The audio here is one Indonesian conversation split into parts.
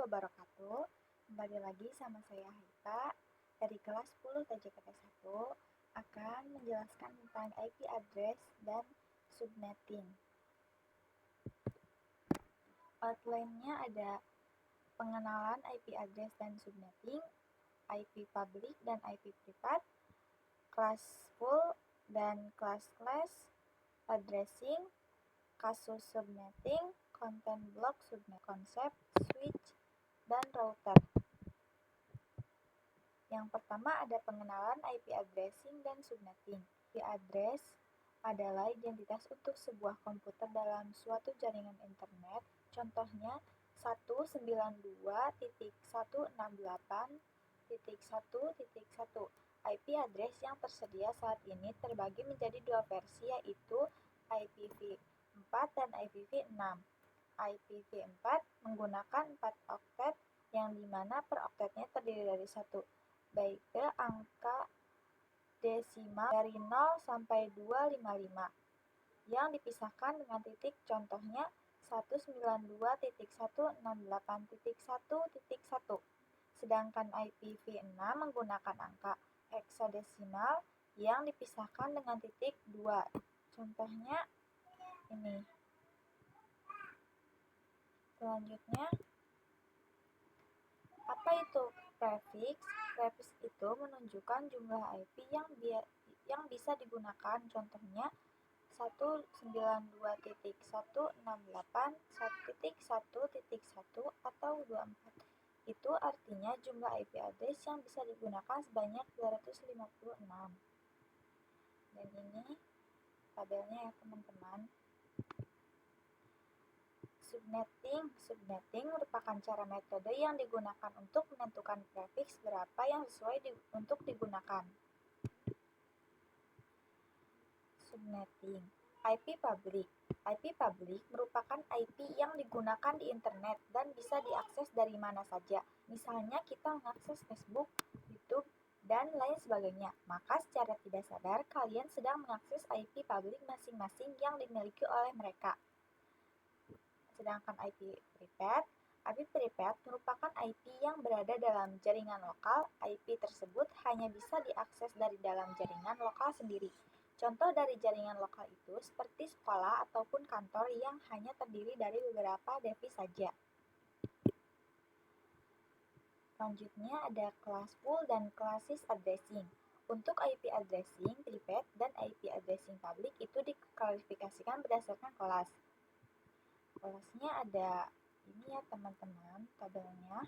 wabarakatuh. Kembali lagi sama saya Haita dari kelas 10 TJKT 1 akan menjelaskan tentang IP address dan subnetting. Outline-nya ada pengenalan IP address dan subnetting, IP public dan IP private, class full dan class addressing, kasus subnetting, content block subnet, konsep, switch, dan router. Yang pertama ada pengenalan IP addressing dan subnetting. IP address adalah identitas untuk sebuah komputer dalam suatu jaringan internet. Contohnya 192.168.1.1. IP address yang tersedia saat ini terbagi menjadi dua versi, yaitu IPv4 dan IPv6. IPv4 menggunakan 4 oktet yang dimana per oktetnya terdiri dari 1 byte angka desimal dari 0 sampai 255 yang dipisahkan dengan titik, contohnya 192.168.1.1. Sedangkan IPv6 menggunakan angka heksadesimal yang dipisahkan dengan titik 2. Contohnya ini. Selanjutnya, apa itu prefix? Prefix itu menunjukkan jumlah IP yang bisa digunakan. Contohnya 192.168.1.1 atau 24. Itu artinya jumlah IP address yang bisa digunakan sebanyak 256. Dan ini tabelnya ya teman-teman. Subnetting merupakan cara metode yang digunakan untuk menentukan prefix berapa yang sesuai untuk digunakan. Subnetting. IP public. IP public merupakan IP yang digunakan di internet dan bisa diakses dari mana saja. Misalnya kita mengakses Facebook, YouTube, dan lain sebagainya. Maka secara tidak sadar kalian sedang mengakses IP public masing-masing yang dimiliki oleh mereka. Sedangkan IP private merupakan IP yang berada dalam jaringan lokal. IP tersebut hanya bisa diakses dari dalam jaringan lokal sendiri. Contoh dari jaringan lokal itu seperti sekolah ataupun kantor yang hanya terdiri dari beberapa device saja. Selanjutnya ada class full dan classes addressing. Untuk IP addressing private dan IP addressing public itu diklasifikasikan berdasarkan kelas. Kelasnya ada ini ya teman-teman, tabelnya.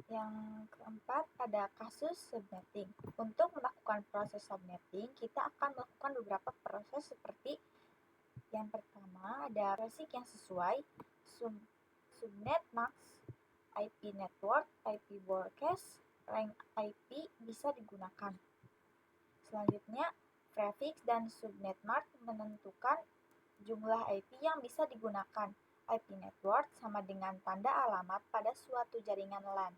Yang keempat ada kasus subnetting. Untuk melakukan proses subnetting, kita akan melakukan beberapa proses seperti yang pertama ada basic yang sesuai, subnet max, IP network, IP broadcast, rank IP bisa digunakan. Selanjutnya prefix dan subnet mark menentukan jumlah IP yang bisa digunakan. IP network sama dengan tanda alamat pada suatu jaringan LAN.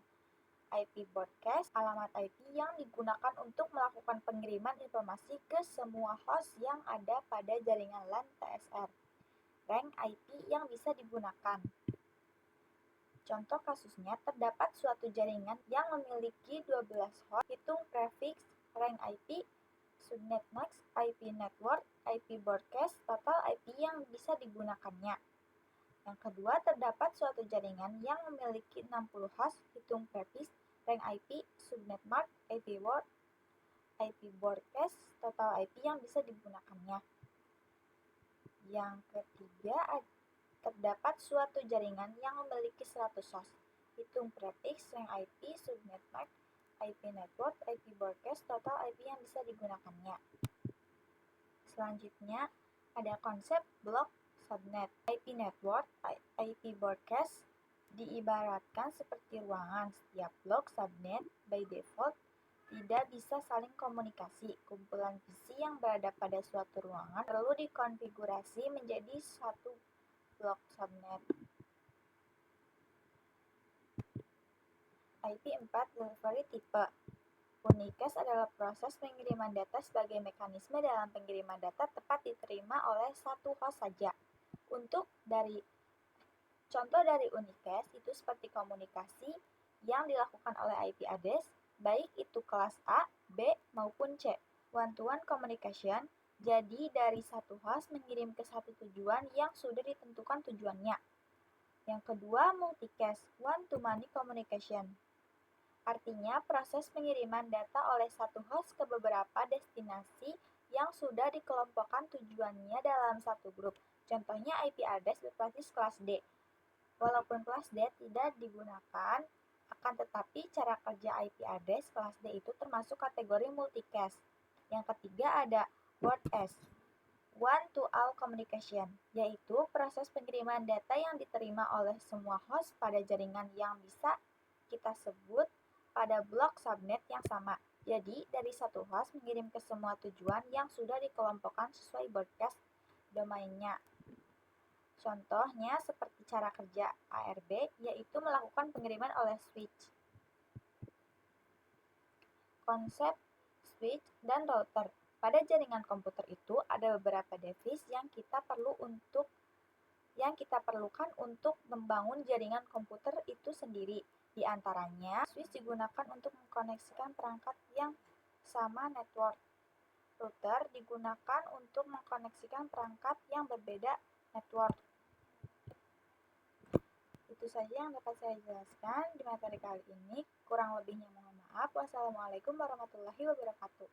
IP broadcast, alamat IP yang digunakan untuk melakukan pengiriman informasi ke semua host yang ada pada jaringan LAN TSR. Rank IP yang bisa digunakan. Contoh kasusnya, terdapat suatu jaringan yang memiliki 12 host, hitung prefix, rank IP, subnet max, IP network, IP broadcast, total IP yang bisa digunakannya. Yang kedua, terdapat suatu jaringan yang memiliki 60 host, hitung prefix, rank IP, subnet max, IP word, IP broadcast, total IP yang bisa digunakannya. Yang ketiga, terdapat suatu jaringan yang memiliki 100 host, hitung prefix, rank IP, subnet max, IP network, IP broadcast, total IP yang bisa digunakannya. Selanjutnya, ada konsep blok subnet. IP network, IP broadcast diibaratkan seperti ruangan. Setiap blok subnet by default tidak bisa saling komunikasi. Kumpulan PC yang berada pada suatu ruangan perlu dikonfigurasi menjadi satu blok subnet. IP4 delivery type. Unicast adalah proses pengiriman data sebagai mekanisme dalam pengiriman data tepat diterima oleh satu host saja. Contoh dari unicast itu seperti komunikasi yang dilakukan oleh IP address, baik itu kelas A, B, maupun C. One-to-one communication, jadi dari satu host mengirim ke satu tujuan yang sudah ditentukan tujuannya. Yang kedua, multicast, one-to-many communication. Artinya, proses pengiriman data oleh satu host ke beberapa destinasi yang sudah dikelompokkan tujuannya dalam satu grup. Contohnya IP address berbasis kelas D. Walaupun kelas D tidak digunakan, akan tetapi cara kerja IP address kelas D itu termasuk kategori multicast. Yang ketiga ada broadcast, one-to-all communication, yaitu proses pengiriman data yang diterima oleh semua host pada jaringan yang bisa kita sebut pada blok subnet yang sama. Jadi, dari satu host mengirim ke semua tujuan yang sudah dikelompokkan sesuai broadcast domainnya. Contohnya seperti cara kerja ARB, yaitu melakukan pengiriman oleh switch. Konsep switch dan router. Pada jaringan komputer itu ada beberapa device yang kita perlukan untuk membangun jaringan komputer itu sendiri. Di antaranya, switch digunakan untuk mengkoneksikan perangkat yang sama network. Router digunakan untuk mengkoneksikan perangkat yang berbeda network. Itu saja yang dapat saya jelaskan di materi kali ini. Kurang lebihnya mohon maaf. Wassalamualaikum warahmatullahi wabarakatuh.